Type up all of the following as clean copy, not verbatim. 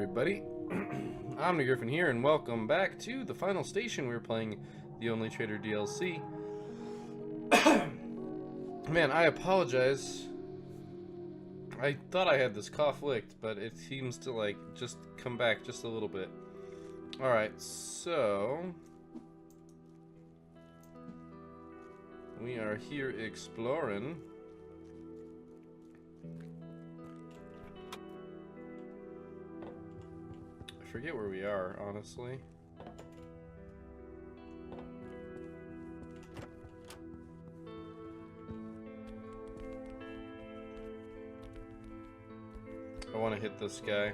everybody. I'm the Griffin here, and welcome back to the final station. We're playing the Only Traitor DLC. Man, I apologize. I thought I had this cough licked, but it seems to, like, just come back just a little bit. Alright, so... we are here exploring. I forget where we are, honestly. I want to hit this guy.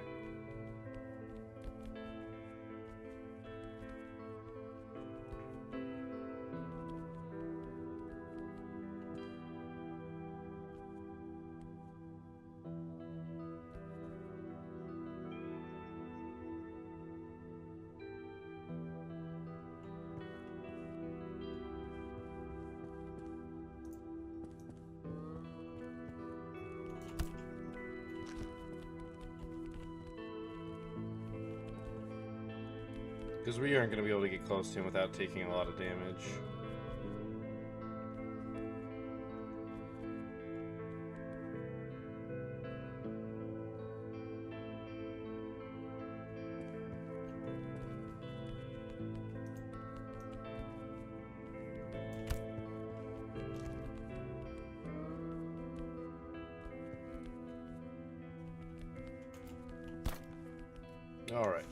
Because we aren't going to be able to get close to him without taking a lot of damage. Alright.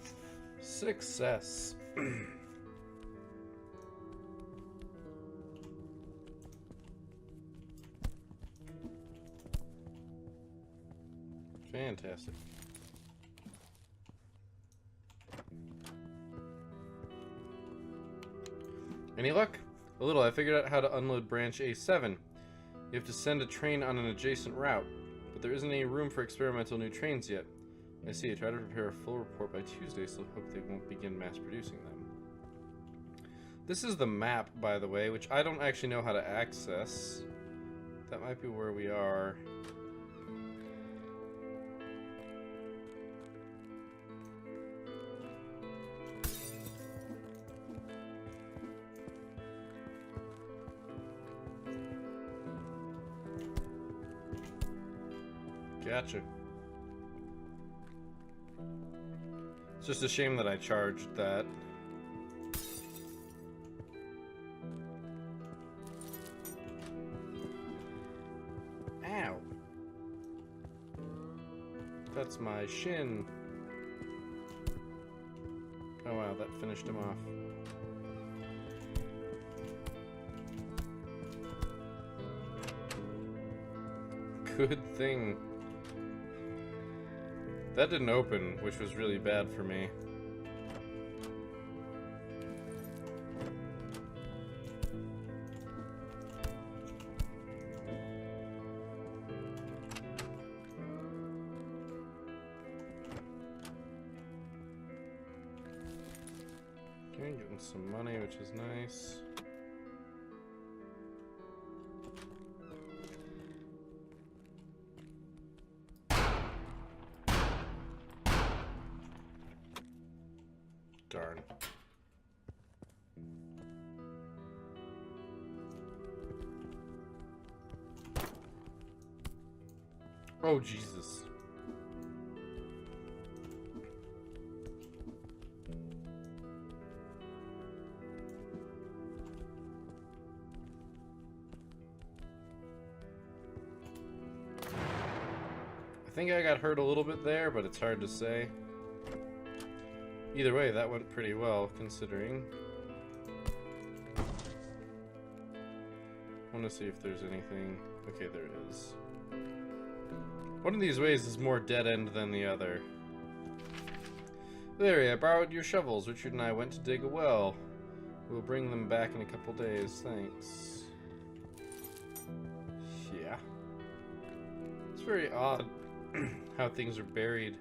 Success. Fantastic. Any luck? A little. I figured out how to unload branch A7. You have to send a train on an adjacent route, but there isn't any room for experimental new trains yet. I see. I try to prepare a full report by Tuesday, so hope they won't begin mass producing them. This is the map, by the way, which I don't actually know how to access. That might be where we are. Gotcha. It's just a shame that I charged that. Ow. That's my shin. Oh wow, that finished him off. Good thing. That didn't open, which was really bad for me. Okay, getting some money, which is nice. Darn. Oh, Jesus. I think I got hurt a little bit there, but it's hard to say. Either way, that went pretty well, considering. I want to see if there's anything. Okay, there is. One of these ways is more dead-end than the other. Larry, I borrowed your shovels. Richard and I went to dig a well. We'll bring them back in a couple days, thanks. Yeah. It's very odd how things are buried.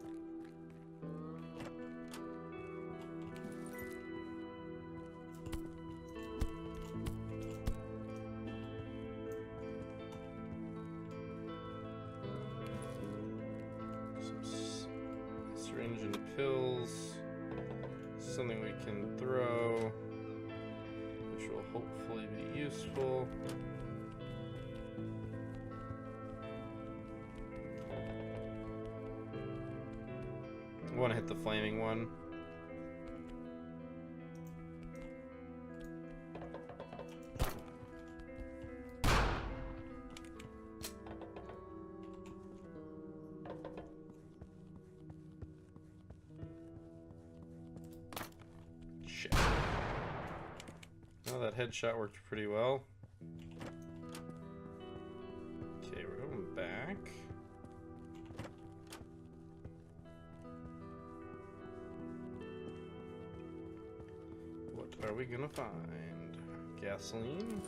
syringe and pill. something we can throw, which will hopefully be useful. I want to hit the flaming one. Shit. Well, that headshot worked pretty well. Okay, we're going back. What are we gonna find? Gasoline.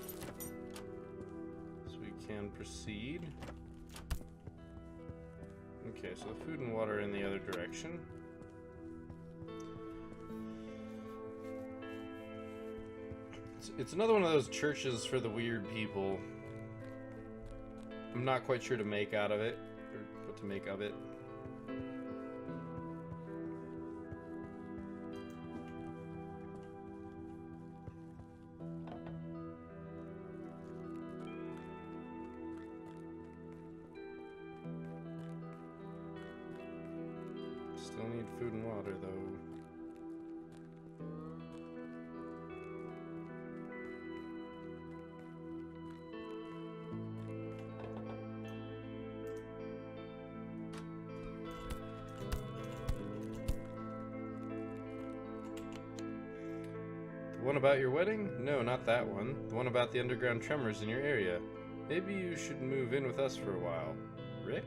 So we can proceed. Okay, so the food and water in the other direction. It's another one of those churches for the weird people. I'm not quite sure to make out of it, or what to make of it. Still need food and water, though. The one about your wedding? No, not that one. The one about the underground tremors in your area. Maybe you should move in with us for a while. Rick?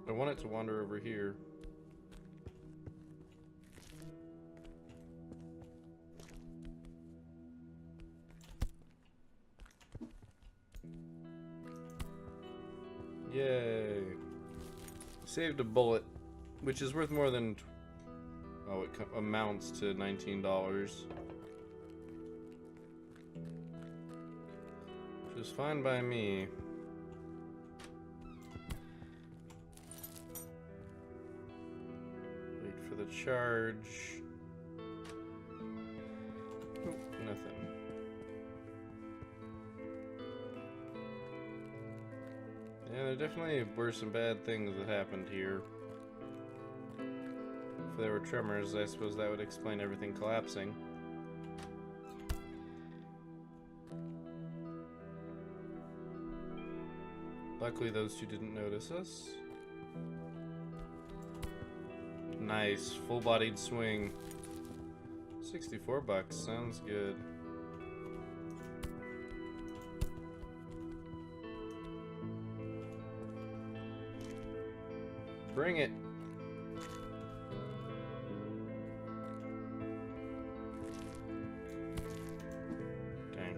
I want it to wander over here. Yay. Saved a bullet, which is worth more than... Oh, it amounts to $19. Which is fine by me. Wait for the charge. Oh, nothing. Yeah, there definitely were some bad things that happened here. If there were tremors, I suppose that would explain everything collapsing. Luckily, those two didn't notice us. Nice, full-bodied swing. 64 bucks, sounds good. Bring it. Dang.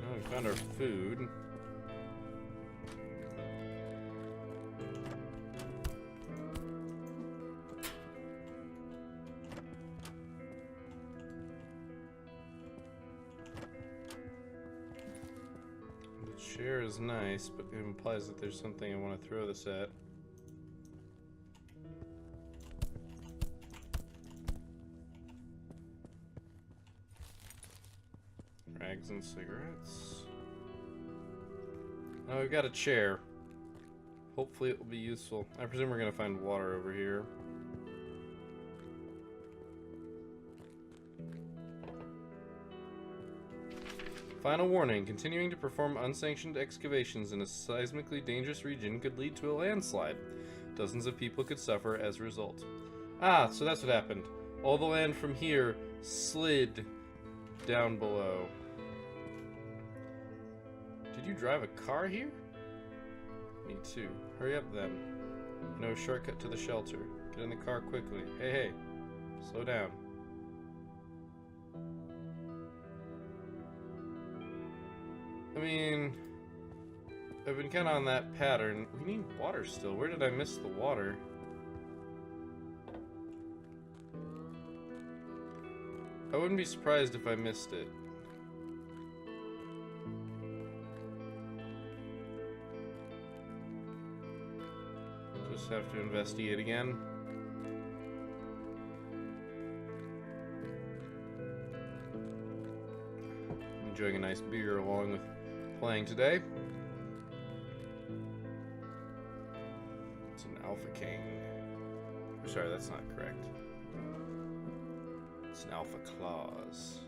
Oh, we found our food. Chair is nice, but it implies that there's something I want to throw this at. Rags and cigarettes. Oh, we've got a chair. Hopefully it will be useful. I presume we're going to find water over here. Final warning, continuing to perform unsanctioned excavations in a seismically dangerous region could lead to a landslide. Dozens of people could suffer as a result. Ah, so that's what happened. All the land from here slid down below. Did you drive a car here? Me too. Hurry up then. No shortcut to the shelter. Get in the car quickly. Hey, hey. Slow down. I mean, I've been kind of on that pattern. We need water still. Where did I miss the water? I wouldn't be surprised if I missed it. Just have to investigate again. Enjoying a nice beer along with playing today. It's an Alpha King. Oh, sorry, that's not correct. It's an Alpha Claws.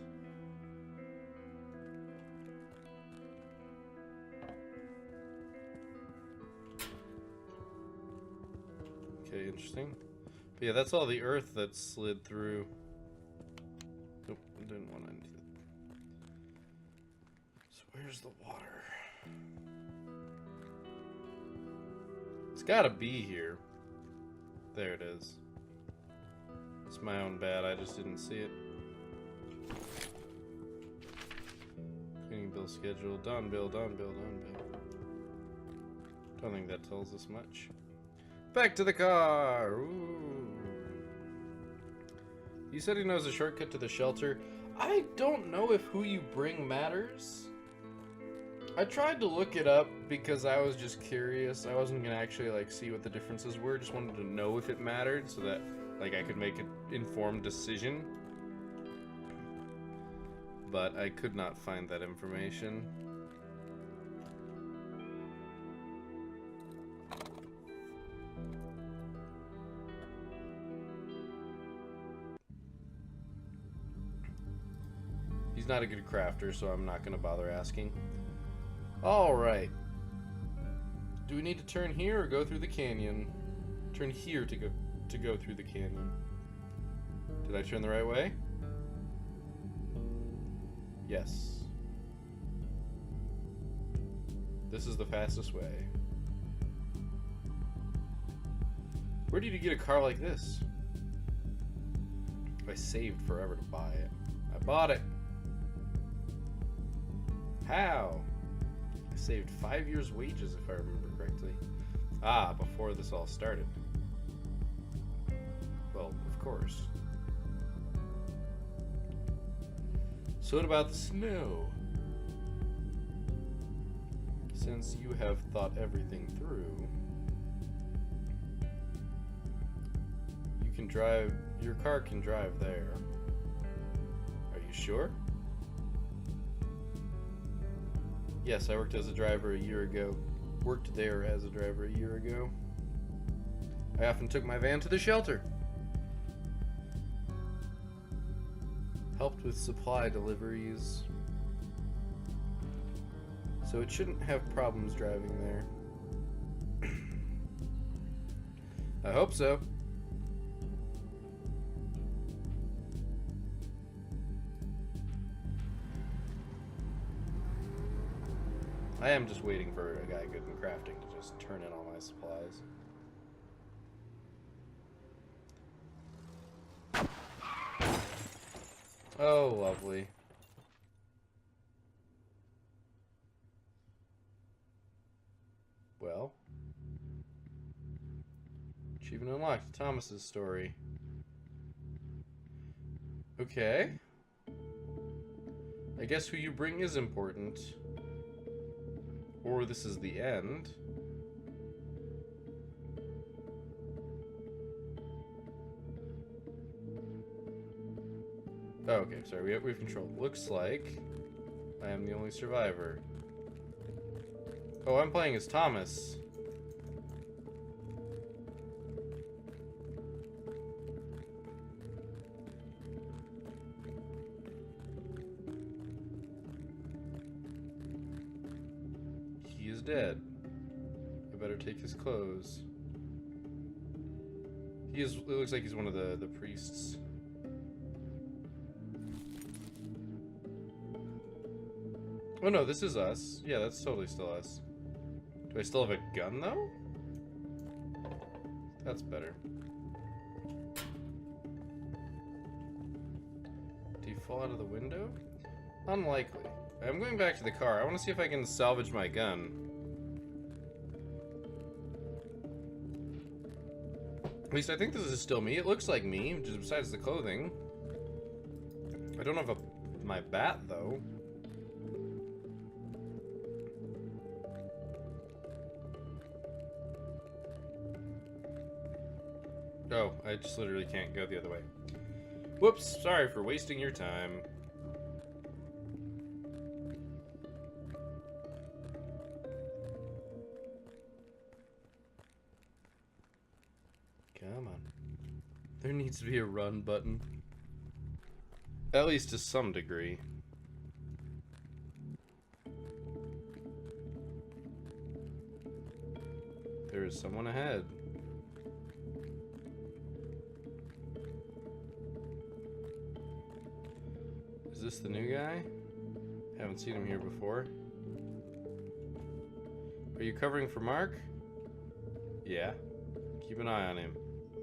Okay, interesting. But yeah, that's all the earth that slid through. Nope, I didn't want to do that. So where's the water? It's gotta be here. There it is. It's my own bad, I just didn't see it. Cleaning bill schedule, done bill, done bill, done bill. Don't think that tells us much. Back to the car! Ooh. He said he knows a shortcut to the shelter. I don't know if who you bring matters. I tried to look it up because I was just curious. I wasn't gonna actually like see what the differences were. Just wanted to know if it mattered so that like I could make an informed decision. But I could not find that information. He's not a good crafter, so I'm not gonna bother asking. Alright. Do we need to turn here or go through the canyon? Turn here to go through the canyon. Did I turn the right way? Yes. This is the fastest way. Where did you get a car like this? I saved forever to buy it. I bought it. How? I saved 5 years' wages, if I remember correctly. Ah, before this all started. Well, of course. So what about the snow? Since you have thought everything through, you can drive, your car can drive there. Are you sure? Yes, I worked as a driver a year ago. Worked there as a driver a year ago. I often took my van to the shelter. Helped with supply deliveries. So it shouldn't have problems driving there. I hope so. I am just waiting for a guy good in crafting to just turn in all my supplies. Oh, lovely. Well. Achievement unlocked. Thomas's story. Okay. I guess who you bring is important. Or this is the end. Oh, okay, sorry, we have control. Looks like I am the only survivor. Oh, I'm playing as Thomas. He is dead. I better take his clothes. He is. It looks like he's one of the priests. Oh no, this is us. Yeah, that's totally still us. Do I still have a gun though? That's better. Do you fall out of the window? Unlikely. I'm going back to the car. I want to see if I can salvage my gun. At least I think this is still me. It looks like me, just besides the clothing. I don't have my bat, though. Oh, I just literally can't go the other way. Whoops, sorry for wasting your time. Come on. There needs to be a run button. At least to some degree. There is someone ahead. Is this the new guy? Haven't seen him here before. Are you covering for Mark? Yeah. Keep an eye on him.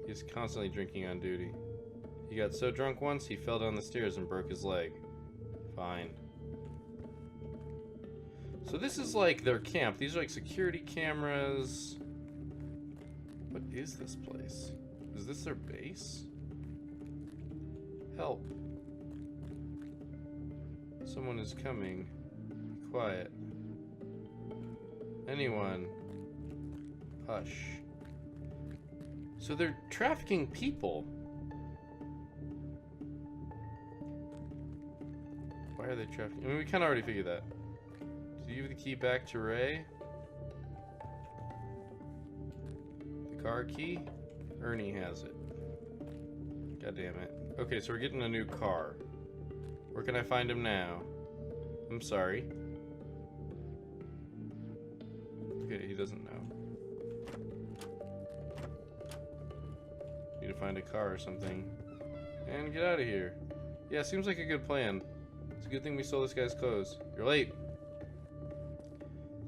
He's constantly drinking on duty. He got so drunk once, he fell down the stairs and broke his leg. Fine. So this is like their camp. These are like security cameras. What is this place? Is this their base? Help. Someone is coming. Be quiet. Anyone. Hush. So they're trafficking people. Why are they trafficking? I mean, we kind of already figured that. Did you give the key back to Ray? The car key? Ernie has it. God damn it. Okay, so we're getting a new car. Where can I find him now? I'm sorry. Okay, he doesn't know. Need to find a car or something. And get out of here. Yeah, seems like a good plan. It's a good thing we stole this guy's clothes. You're late.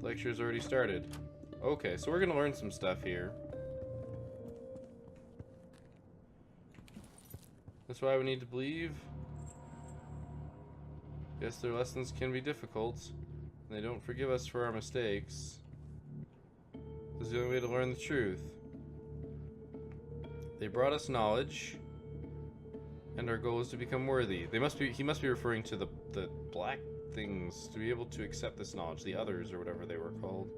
Lecture's already started. Okay, so we're gonna learn some stuff here. That's why we need to believe. Yes, their lessons can be difficult. And they don't forgive us for our mistakes. This is the only way to learn the truth. They brought us knowledge, and our goal is to become worthy. He must be referring to the black things, to be able to accept this knowledge, the others, or whatever they were called.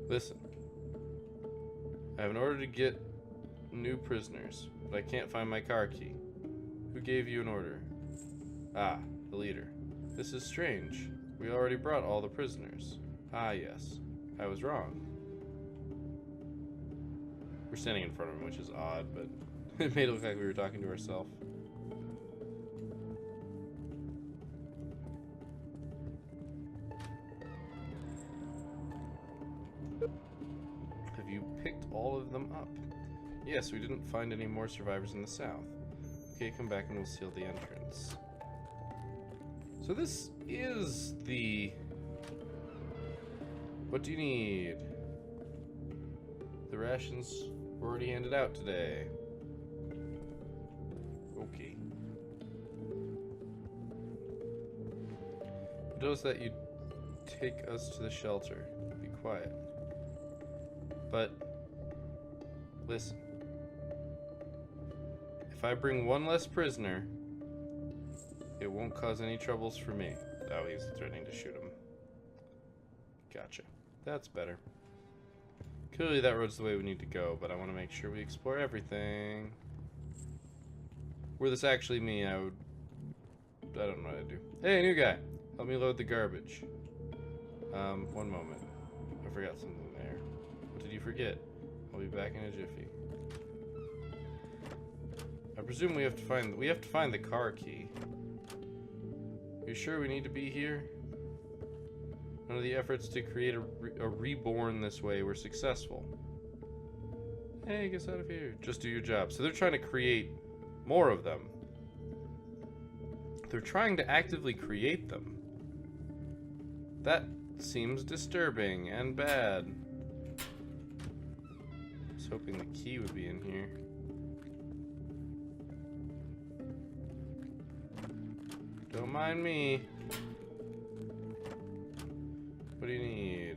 Listen, I have an order to get new prisoners, but I can't find my car key. Who gave you an order? Ah, the leader. This is strange. We already brought all the prisoners. Ah, yes. I was wrong. We're standing in front of him, which is odd, but it made it look like we were talking to ourselves. Have you picked all of them up? Yes, we didn't find any more survivors in the south. Okay, come back and we'll seal the entrance. So this is the... What do you need? The rations were already handed out today. Okay. Notice that you take us to the shelter. Be quiet. But, listen. If I bring one less prisoner, it won't cause any troubles for me. Oh, he's threatening to shoot him. Gotcha. That's better. Clearly that road's the way we need to go, but I want to make sure we explore everything. Were this actually me, I don't know what to do. Hey, new guy! Help me load the garbage. One moment. I forgot something there. What did you forget? I'll be back in a jiffy. I presume we have to find the car key. You sure we need to be here? None of the efforts to create a reborn this way were successful. Hey, get out of here. Just do your job. So they're trying to create more of them. They're trying to actively create them. That seems disturbing and bad. I was hoping the key would be in here. Don't mind me. What do you need?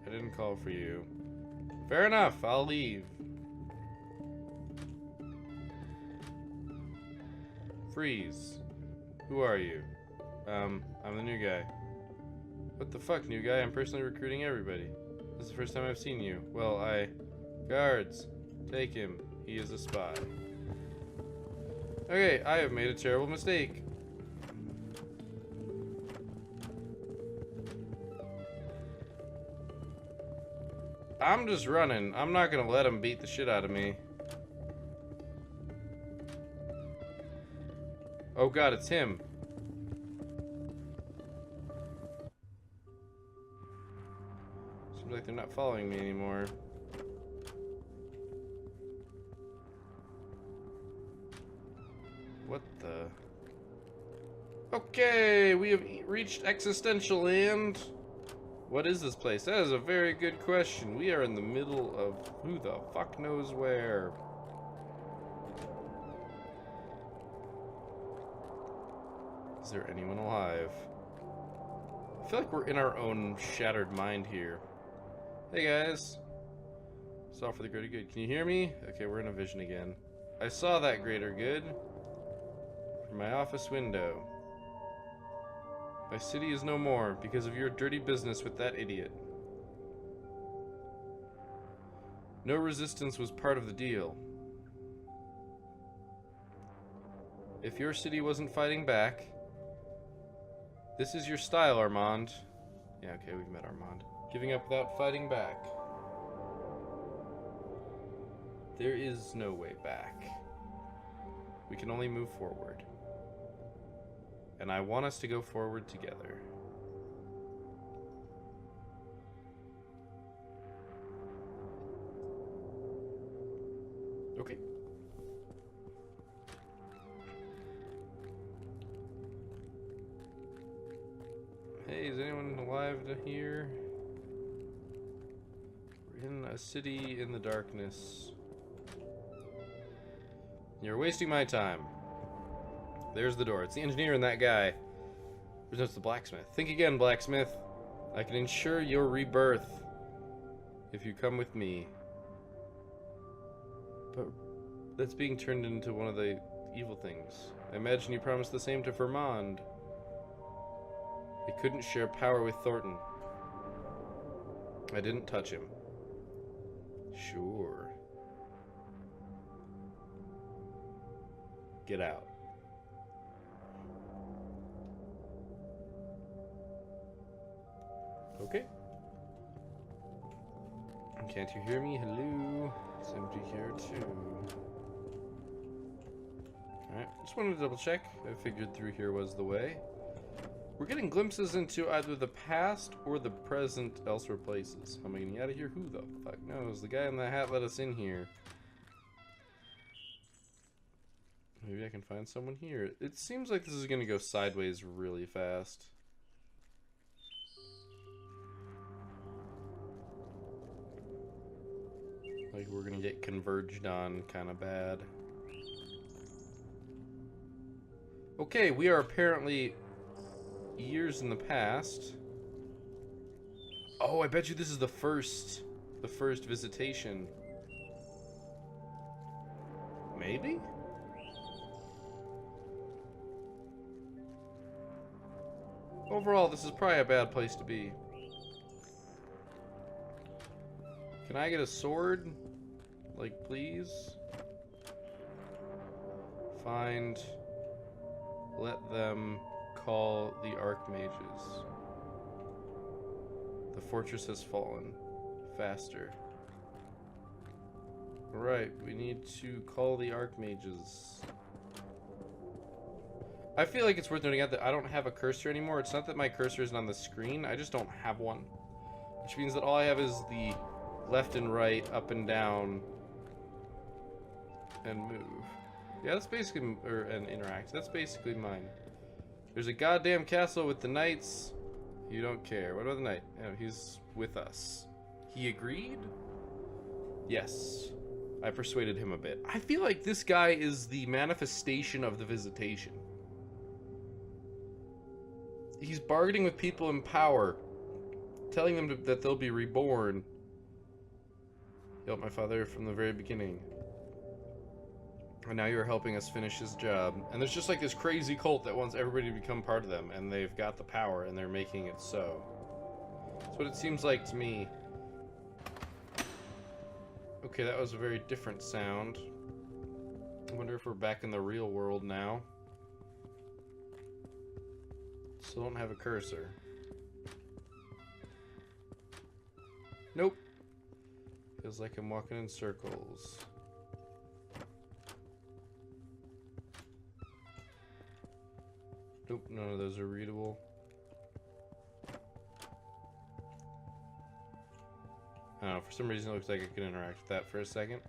I didn't call for you. Fair enough, I'll leave. Freeze. Who are you? I'm the new guy. What the fuck, new guy? I'm personally recruiting everybody. This is the first time I've seen you. Well, Guards, take him. He is a spy. Okay, I have made a terrible mistake. I'm just running. I'm not gonna let him beat the shit out of me. Oh god, it's him. Seems like they're not following me anymore. What the? Okay, we have reached existential land. What is this place? That is a very good question. We are in the middle of who the fuck knows where. Is there anyone alive? I feel like we're in our own shattered mind here. Hey guys. It's all for the greater good. Can you hear me? Okay, we're in a vision again. I saw that greater good from my office window. My city is no more because of your dirty business with that idiot. No resistance was part of the deal. If your city wasn't fighting back, this is your style, Armand. Yeah, okay, we've met Armand. Giving up without fighting back. There is no way back. We can only move forward. And I want us to go forward together. Okay. Hey, is anyone alive to here? We're in a city in the darkness. You're wasting my time. There's the door. It's the engineer and that guy. There's no, it's the blacksmith. Think again, blacksmith. I can ensure your rebirth if you come with me. But that's being turned into one of the evil things. I imagine you promised the same to Vermond. He couldn't share power with Thornton. I didn't touch him. Sure. Get out. Okay. Can't you hear me? Hello. It's empty here too. Alright, just wanted to double check. I figured through here was the way. We're getting glimpses into either the past or the present elsewhere places. How am I getting out of here? Who the fuck knows? The guy in the hat let us in here. Maybe I can find someone here. It seems like this is going to go sideways really fast. Like we're going to get converged on kind of bad. Okay, we are apparently years in the past. Oh, I bet you this is the first visitation. Maybe? Overall, this is probably a bad place to be. Can I get a sword? Like, please? Find... Let them call the Archmages. The fortress has fallen. Faster. Alright, we need to call the Archmages. I feel like it's worth noting out that I don't have a cursor anymore. It's not that my cursor isn't on the screen, I just don't have one. Which means that all I have is the left and right, up and down, and move. Yeah, that's basically, and interact. That's basically mine. There's a goddamn castle with the knights. You don't care. What about the knight? Oh, he's with us. He agreed? Yes. I persuaded him a bit. I feel like this guy is the manifestation of the visitation. He's bargaining with people in power, telling them that they'll be reborn. He helped my father from the very beginning. And now you're helping us finish his job. And there's just like this crazy cult that wants everybody to become part of them, and they've got the power, and they're making it so. That's what it seems like to me. Okay, that was a very different sound. I wonder if we're back in the real world now. Still don't have a cursor. Nope. Feels like I'm walking in circles. Nope, none of those are readable. I don't know, for some reason it looks like I can interact with that for a second.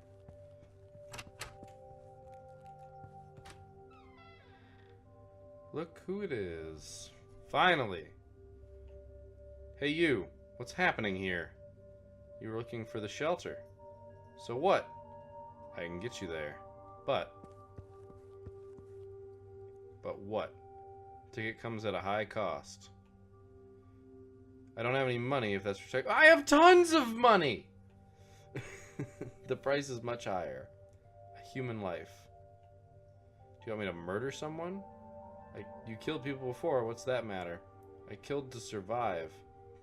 Look who it is. Finally! Hey you, what's happening here? You were looking for the shelter. So what? I can get you there. But what? Ticket comes at a high cost. I don't have any money if that's for I have tons of money! The price is much higher. A human life. Do you want me to murder someone? You killed people before, what's that matter? I killed to survive.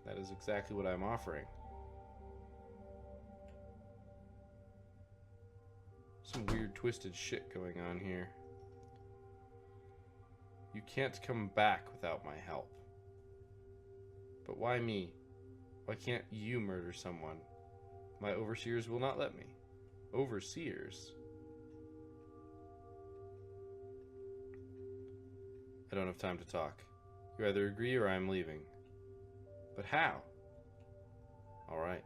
That is exactly what I'm offering. Some weird twisted shit going on here. You can't come back without my help. But why me? Why can't you murder someone? My overseers will not let me. Overseers? I don't have time to talk. You either agree or I'm leaving. But how? Alright.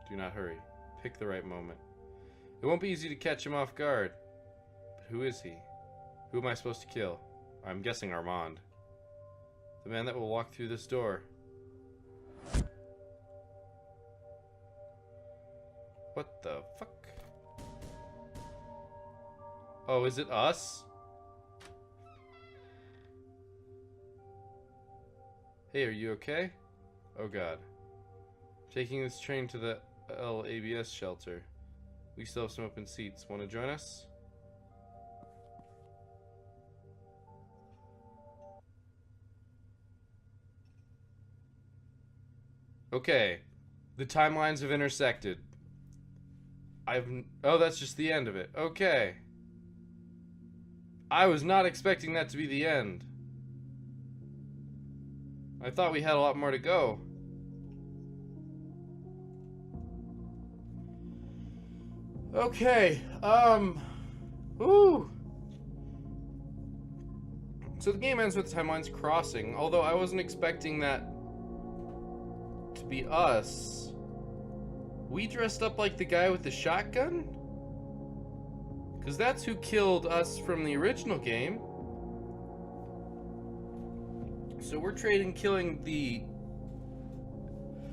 Do not hurry. Pick the right moment. It won't be easy to catch him off guard. But who is he? Who am I supposed to kill? I'm guessing Armand. The man that will walk through this door. What the fuck? Oh, is it us? Hey, are you okay? Oh god. Taking this train to the LABS shelter. We still have some open seats. Want to join us? Okay. The timelines have intersected. Oh, that's just the end of it. Okay. I was not expecting that to be the end. I thought we had a lot more to go. Okay, ooh. So the game ends with the timelines crossing, although I wasn't expecting that to be us. We dressed up like the guy with the shotgun? Because that's who killed us from the original game. So we're trading killing the...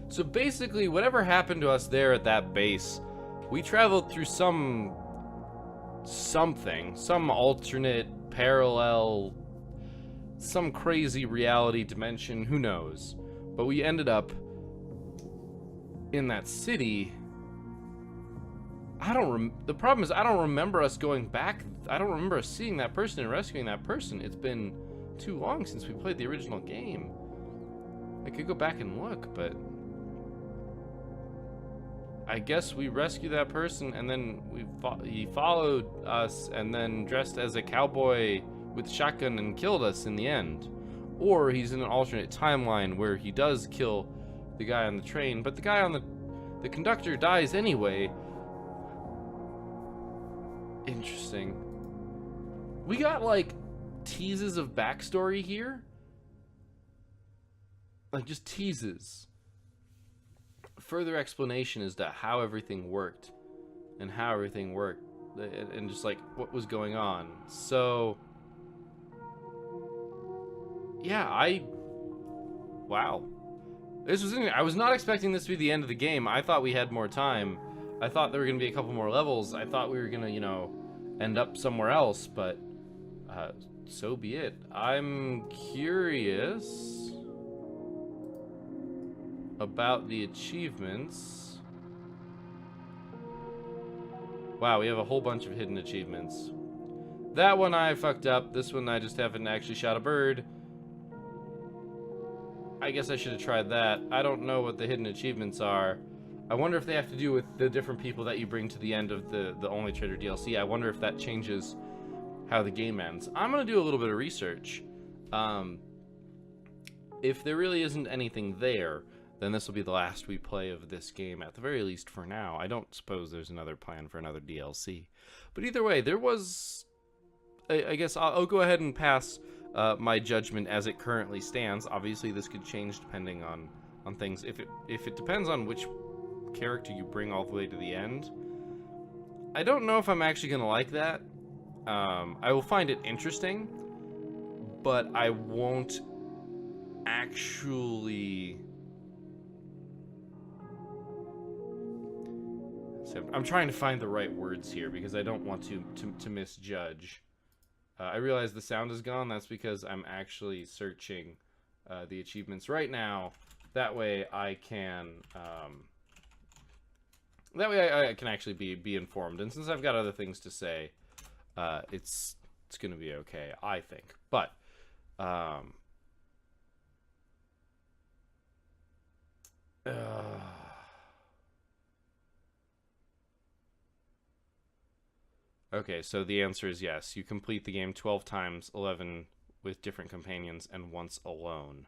So basically, whatever happened to us there at that base, we traveled through some alternate, parallel, some crazy reality dimension, who knows. But we ended up in that city. The problem is I don't remember us going back. I don't remember us seeing that person and rescuing that person. It's been too long since we played the original game. I could go back and look, but I guess we rescued that person, and then he followed us and then dressed as a cowboy with shotgun and killed us in the end. Or he's in an alternate timeline where he does kill the guy on the train, but the guy on the conductor dies anyway. Interesting. We got like teases of backstory here. Like just teases. Further explanation as to how everything worked and how everything worked and just like what was going on. So yeah, wow. This was I was not expecting this to be the end of the game. I thought we had more time. I thought there were going to be a couple more levels. I thought we were going to, you know, end up somewhere else, but so be it. I'm curious about the achievements. Wow, we have a whole bunch of hidden achievements. That one I fucked up. This one I just haven't actually shot a bird. I guess I should have tried that. I don't know what the hidden achievements are. I wonder if they have to do with the different people that you bring to the end of the Only Traitor DLC. I wonder if that changes how the game ends. I'm going to do a little bit of research. If there really isn't anything there, then this will be the last we play of this game, at the very least for now. I don't suppose there's another plan for another DLC. But either way, there was... I guess I'll go ahead and pass my judgment as it currently stands. Obviously, this could change depending on things. If it depends on which character you bring all the way to the end, I don't know if I'm actually going to like that. I will find it interesting, but I won't actually... So I'm trying to find the right words here because I don't want to misjudge. I realize the sound is gone. That's because I'm actually searching the achievements right now. That way I can... I can actually be informed. And since I've got other things to say, it's going to be okay, I think. But... Okay, so the answer is yes. You complete the game 12 times, 11 with different companions, and once alone.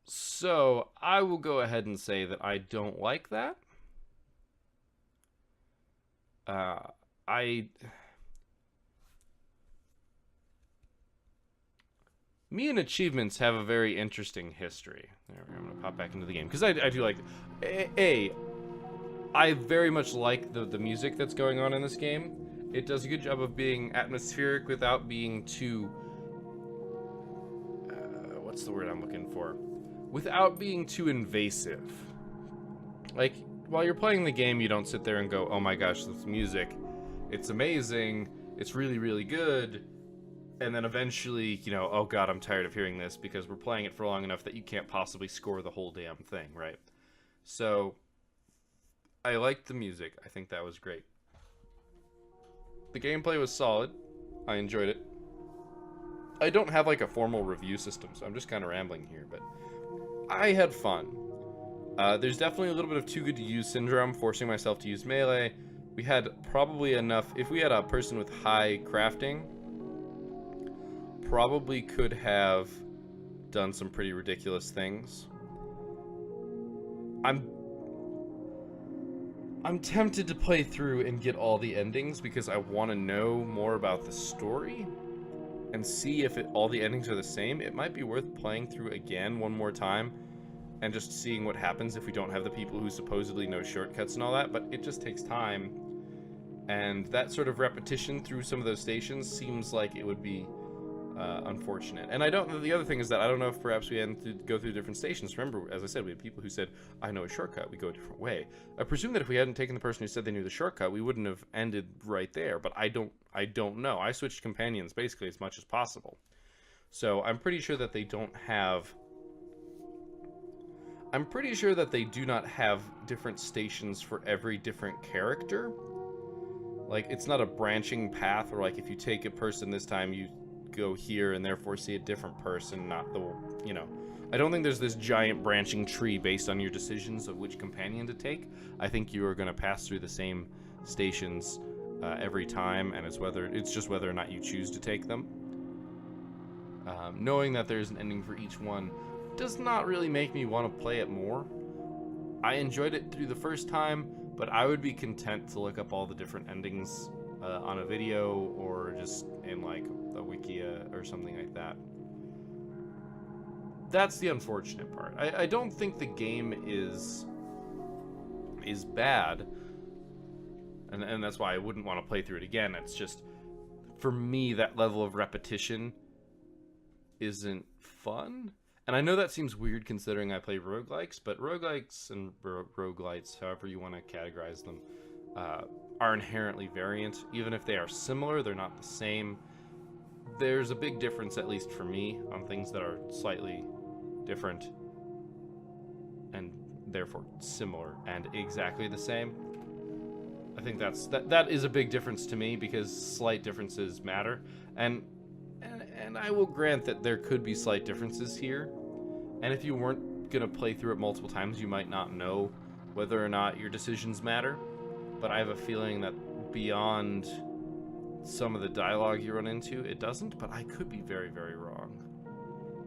So, I will go ahead and say that I don't like that. Me and achievements have a very interesting history. There we go, I'm going to pop back into the game. Because I do like... I very much like the music that's going on in this game. It does a good job of being atmospheric without being too... what's the word I'm looking for? Without being too invasive. Like, while you're playing the game, you don't sit there and go, oh my gosh, this music, it's amazing, it's really, really good. And then eventually, you know, oh god, I'm tired of hearing this because we're playing it for long enough that you can't possibly score the whole damn thing, right? So... I liked the music. I think that was great. The gameplay was solid. I enjoyed it. I don't have like a formal review system, so I'm just kind of rambling here, but I had fun. There's definitely a little bit of too good to use syndrome, forcing myself to use melee. We had probably enough... If we had a person with high crafting, probably could have done some pretty ridiculous things. I'm tempted to play through and get all the endings because I want to know more about the story and see if all the endings are the same. It might be worth playing through again one more time and just seeing what happens if we don't have the people who supposedly know shortcuts and all that, but it just takes time. And that sort of repetition through some of those stations seems like it would be unfortunate. And the other thing is that I don't know if perhaps we had to go through different stations. Remember, as I said, we had people who said, I know a shortcut, we go a different way. I presume that if we hadn't taken the person who said they knew the shortcut, we wouldn't have ended right there, but I don't know. I switched companions basically as much as possible. So I'm pretty sure that they don't have... I'm pretty sure that they do not have different stations for every different character. Like, it's not a branching path, or like if you take a person this time, you go here and therefore see a different person, not the, you know. I don't think there's this giant branching tree based on your decisions of which companion to take. I think you are going to pass through the same stations every time, and it's just whether or not you choose to take them. Knowing that there's an ending for each one does not really make me want to play it more. I enjoyed it through the first time, but I would be content to look up all the different endings on a video or just in like a wikia or something like that. That's the unfortunate part. I don't think the game is bad, and that's why I wouldn't want to play through it again. It's just, for me, that level of repetition isn't fun. And I know that seems weird considering I play roguelikes, but roguelikes and roguelites, however you want to categorize them, are inherently variant. Even if they are similar, they're not the same. there's a big difference, at least for me, on things that are slightly different and therefore similar and exactly the same. I think that is a big difference to me, because slight differences matter, and I will grant that there could be slight differences here, and if you weren't gonna play through it multiple times, you might not know whether or not your decisions matter. But I have a feeling that beyond some of the dialogue you run into, it doesn't, but I could be very, very wrong.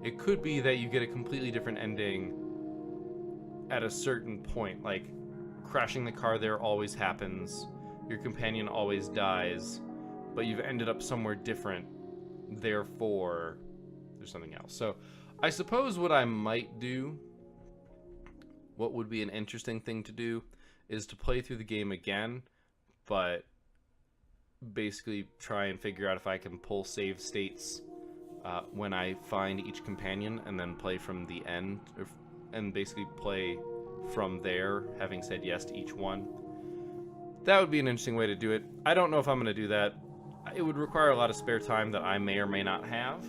It could be that you get a completely different ending at a certain point, like crashing the car there always happens, your companion always dies, but you've ended up somewhere different, therefore there's something else. So I suppose what I might do, what would be an interesting thing to do, is to play through the game again, but basically try and figure out if I can pull save states when I find each companion, and then play from the end, and basically play from there, having said yes to each one. That would be an interesting way to do it. I don't know if I'm going to do that. It would require a lot of spare time that I may or may not have.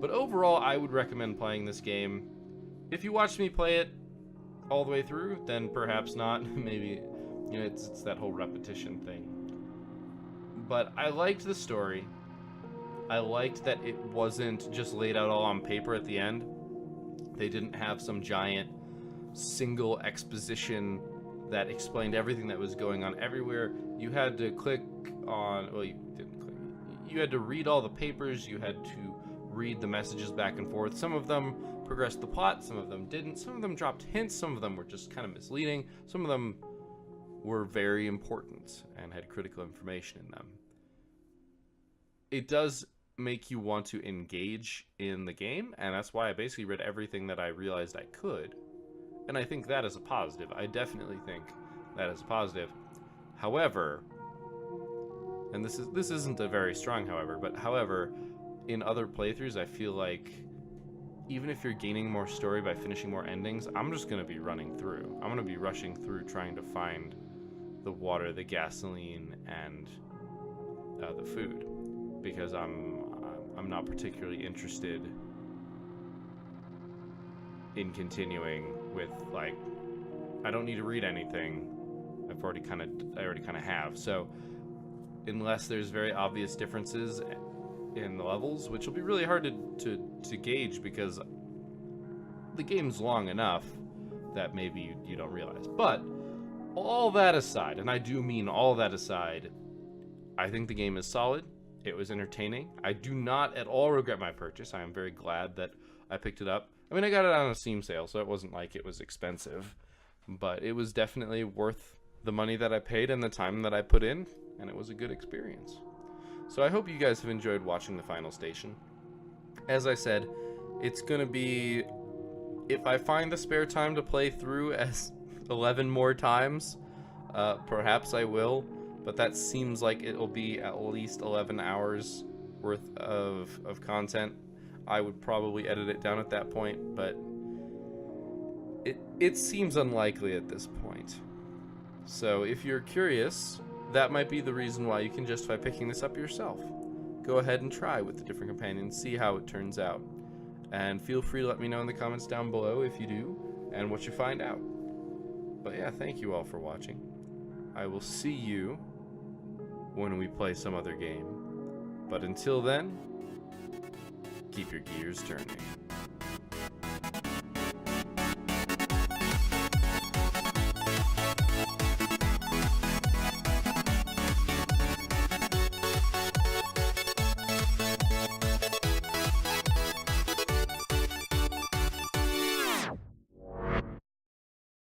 But overall, I would recommend playing this game. If you watched me play it all the way through, then perhaps not. Maybe, you know, it's that whole repetition thing. But I liked the story. I liked that it wasn't just laid out all on paper at the end. They didn't have some giant single exposition that explained everything that was going on everywhere. You had to click on, well, you didn't click. You had to read all the papers. You had to read the messages back and forth. Some of them progressed the plot, some of them didn't. Some of them dropped hints, some of them were just kind of misleading. Some of them were very important and had critical information in them. It does make you want to engage in the game, and that's why I basically read everything that I realized I could. And I think that is a positive. I definitely think that is a positive. However, and this isn't a very strong however, but however, in other playthroughs, I feel like even if you're gaining more story by finishing more endings, I'm just going to be running through. I'm going to be rushing through trying to find the water, the gasoline, and the food, because I'm not particularly interested in continuing with, like, I don't need to read anything. I already kind of have. So unless there's very obvious differences in the levels, which will be really hard to gauge because the game's long enough that maybe you don't realize. But all that aside, and I do mean all that aside, I think the game is solid. It was entertaining. I do not at all regret my purchase. I am very glad that I picked it up. I mean, I got it on a Steam sale, so it wasn't like it was expensive, but it was definitely worth the money that I paid and the time that I put in, and it was a good experience. So I hope you guys have enjoyed watching the final station. As I said, it's gonna be, if I find the spare time to play through as 11 more times, perhaps I will, but that seems like it'll be at least 11 hours worth of content. I would probably edit it down at that point, but it seems unlikely at this point. So if you're curious, that might be the reason why you can justify picking this up yourself. Go ahead and try with the different companions, see how it turns out. And feel free to let me know in the comments down below if you do, and what you find out. But yeah, thank you all for watching. I will see you when we play some other game. But until then, keep your gears turning.